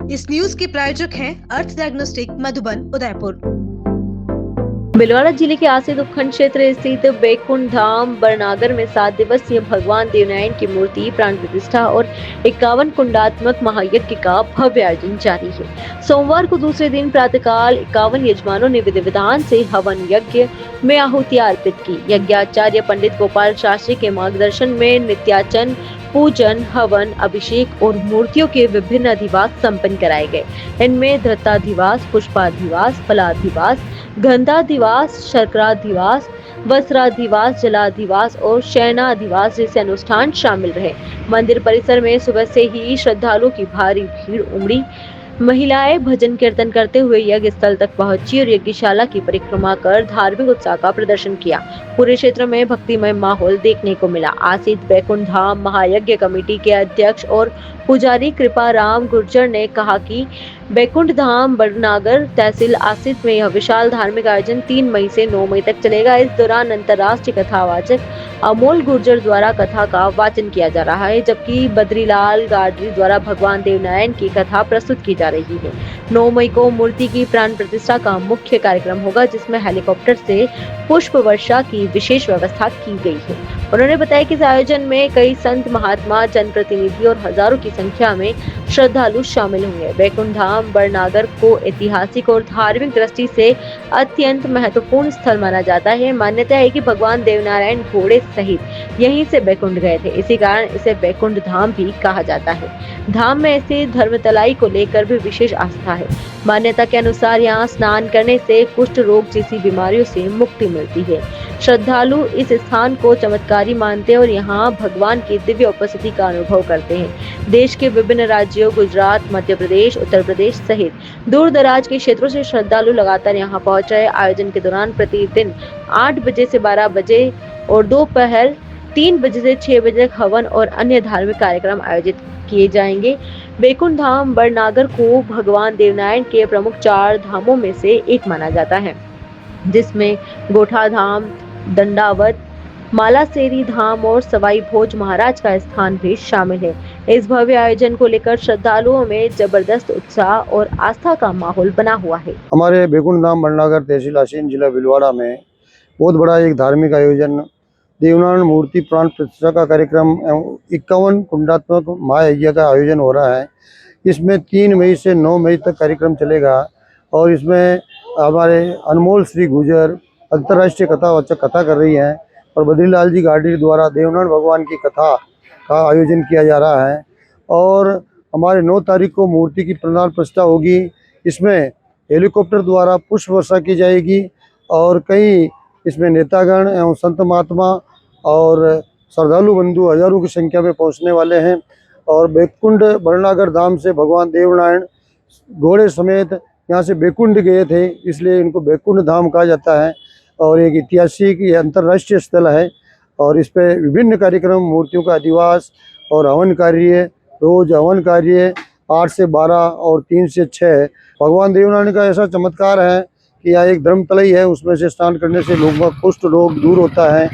इस न्यूज के प्रायोजक हैं अर्थ डायग्नोस्टिक मधुबन उदयपुर। भीलवाड़ा जिले के आसित उपखंड क्षेत्र स्थित बैकुंठ धाम बरनागर में 7 दिवसीय भगवान देवनारायण की मूर्ति प्राण प्रतिष्ठा और 51 कुंडात्मक महायज्ञ का भव्य आयोजन जारी है। सोमवार को दूसरे दिन प्रातःकाल 51 यजमानों ने विधि विधान से हवन यज्ञ में आहुतियां अर्पित की। यज्ञाचार्य पंडित गोपाल शास्त्री के मार्गदर्शन में नित्याचन, पूजन, हवन, अभिषेक और मूर्तियों के विभिन्न अधिवास संपन्न कराए गए। इनमें धृताधिवास, पुष्पाधिवास, फलाधिवास, गंधाधिवास, शर्कराधिवास, वस्त्राधिवास, जलाधिवास और शयनाधिवास जैसे अनुष्ठान शामिल रहे। मंदिर परिसर में सुबह से ही श्रद्धालुओं की भारी भीड़ उमड़ी। महिलाएं भजन कीर्तन करते हुए यज्ञ स्थल तक पहुंची और यज्ञशाला की परिक्रमा कर धार्मिक उत्साह का प्रदर्शन किया। पूरे क्षेत्र में भक्तिमय माहौल देखने को मिला। आसित बैकुंठ धाम महायज्ञ कमेटी के अध्यक्ष और पुजारी कृपाराम गुर्जर ने कहा कि बैकुंठ धाम बरनागर तहसील आसित में यह विशाल धार्मिक आयोजन 3 मई से 9 मई तक चलेगा। इस दौरान अंतर्राष्ट्रीय कथावाचक अमोल गुर्जर द्वारा कथा का वाचन किया जा रहा है, जबकि बद्रीलाल गाडरी द्वारा भगवान देवनारायण की कथा प्रस्तुत की जा रही है। 9 मई को मूर्ति की प्राण प्रतिष्ठा का मुख्य कार्यक्रम होगा, जिसमें हेलीकॉप्टर से पुष्प वर्षा की विशेष व्यवस्था की गई है। उन्होंने बताया कि इस आयोजन में कई संत महात्मा, जनप्रतिनिधि और हजारों की संख्या में श्रद्धालु शामिल होंगे। बैकुंठ धाम बरनागर को ऐतिहासिक और धार्मिक दृष्टि से अत्यंत महत्वपूर्ण स्थल माना जाता है। मान्यता है कि भगवान देवनारायण घोड़े सहित यहीं से बैकुंठ गए थे, इसी कारण इसे बैकुंठ धाम भी कहा जाता है। धाम में स्थित धर्मतलाई को लेकर भी विशेष आस्था है। मान्यता के अनुसार यहाँ स्नान करने से कुष्ठ रोग जैसी बीमारियों से मुक्ति मिलती है। श्रद्धालु इस स्थान को चमत्कारी मानते हैं और यहाँ भगवान की दिव्य उपस्थिति का अनुभव करते हैं। देश के विभिन्न राज्यों गुजरात, मध्य प्रदेश, उत्तर प्रदेश सहित दूर दराज के क्षेत्रों से श्रद्धालु लगातार यहाँ पहुंच रहे। आयोजन के दौरान प्रतिदिन 8 बजे से 12 बजे और दोपहर 3 बजे से 6 बजे तक हवन और अन्य धार्मिक कार्यक्रम आयोजित किए जाएंगे। बैकुंठ धाम बरनागर को भगवान देवनारायण के प्रमुख 4 धामों में से एक माना जाता है, जिसमें गोठा धाम, दंडावत, मालासेरी धाम और सवाई भोज महाराज का स्थान भी शामिल है। इस भव्य आयोजन को लेकर श्रद्धालुओं में जबरदस्त उत्साह और आस्था का माहौल बना हुआ है। हमारे बैकुंठ धाम बरनागर तहसील आसीन जिला भीलवाड़ा में बहुत बड़ा एक धार्मिक आयोजन देवनारायण मूर्ति प्राण प्रतिष्ठा का कार्यक्रम 51 कुंडात्मक महायज्ञ का आयोजन हो रहा है। इसमें 3 मई से 9 मई तक कार्यक्रम चलेगा और इसमें हमारे अनमोल श्री गुर्जर अंतर्राष्ट्रीय कथावाचक कथा कर रही हैं और बद्रीलाल जी गाडरी द्वारा देवनारायण भगवान की कथा का आयोजन किया जा रहा है। और हमारे 9 तारीख को मूर्ति की प्राण प्रतिष्ठा होगी। इसमें हेलीकॉप्टर द्वारा पुष्प वर्षा की जाएगी और कई इसमें नेतागण एवं संत महात्मा और श्रद्धालु बंधु हजारों की संख्या में पहुंचने वाले हैं। और बैकुंठ बरनागर धाम से भगवान देवनारायण घोड़े समेत यहाँ से बैकुंठ गए थे, इसलिए इनको बैकुंठ धाम कहा जाता है। और एक ऐतिहासिक ये अंतर्राष्ट्रीय स्थल है और इस पर विभिन्न कार्यक्रम, मूर्तियों का अधिवास और हवन कार्य, रोज हवन कार्य 8 से 12 और 3 से 6। भगवान देवनारायण का ऐसा चमत्कार है कि यहाँ एक धर्मतलाई है, उसमें से स्नान करने से लोगों का कुष्ठ रोग दूर होता है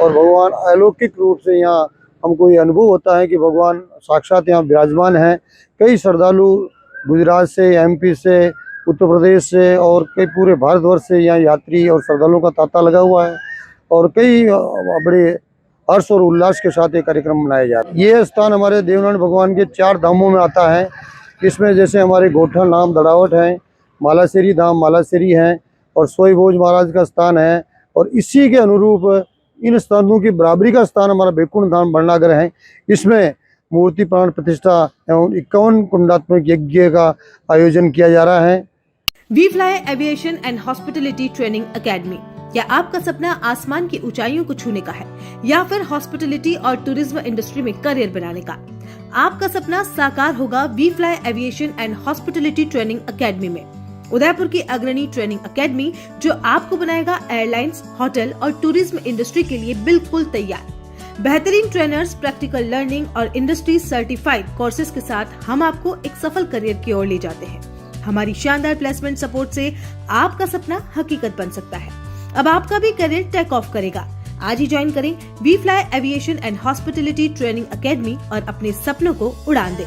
और भगवान अलौकिक रूप से यहाँ हमको ये अनुभव होता है कि भगवान साक्षात यहाँ विराजमान हैं। कई श्रद्धालु गुजरात से, MP से, उत्तर प्रदेश से और कई पूरे भारतवर्ष से यहाँ यात्री और श्रद्धालुओं का तांता लगा हुआ है और कई बड़े हर्ष और उल्लास के साथ ये कार्यक्रम मनाया जा रहा है। ये स्थान हमारे देवनारायण भगवान के 4 धामों में आता है। इसमें जैसे हमारे गोठा नाम दड़ावट है, मालासेरी धाम मालासेरी हैं और सोई भोज महाराज का स्थान है और इसी के अनुरूप इन स्थानों की बराबरी का स्थान हमारा बैकुंठ धाम बरनागर है। इसमें मूर्ति प्राण प्रतिष्ठा एवं 51 कुंडात्मक यज्ञ का आयोजन किया जा रहा है। We Fly Aviation and Hospitality Training Academy. क्या आपका सपना आसमान की ऊंचाइयों को छूने का है या फिर हॉस्पिटलिटी और टूरिज्म इंडस्ट्री में करियर बनाने का? आपका सपना साकार होगा We Fly Aviation and Hospitality Training Academy में। उदयपुर की अग्रणी ट्रेनिंग एकेडमी जो आपको बनाएगा एयरलाइंस, होटल और टूरिज्म इंडस्ट्री के लिए बिल्कुल तैयार। बेहतरीन ट्रेनर्स, प्रैक्टिकल लर्निंग और इंडस्ट्री सर्टिफाइड कोर्सेज के साथ हम आपको एक सफल करियर की ओर ले जाते हैं। हमारी शानदार प्लेसमेंट सपोर्ट से आपका सपना हकीकत बन सकता है। अब आपका भी करियर टेक ऑफ करेगा। आज ही ज्वाइन करें We Fly Aviation and Hospitality Training Academy और अपने सपनों को उड़ान दें।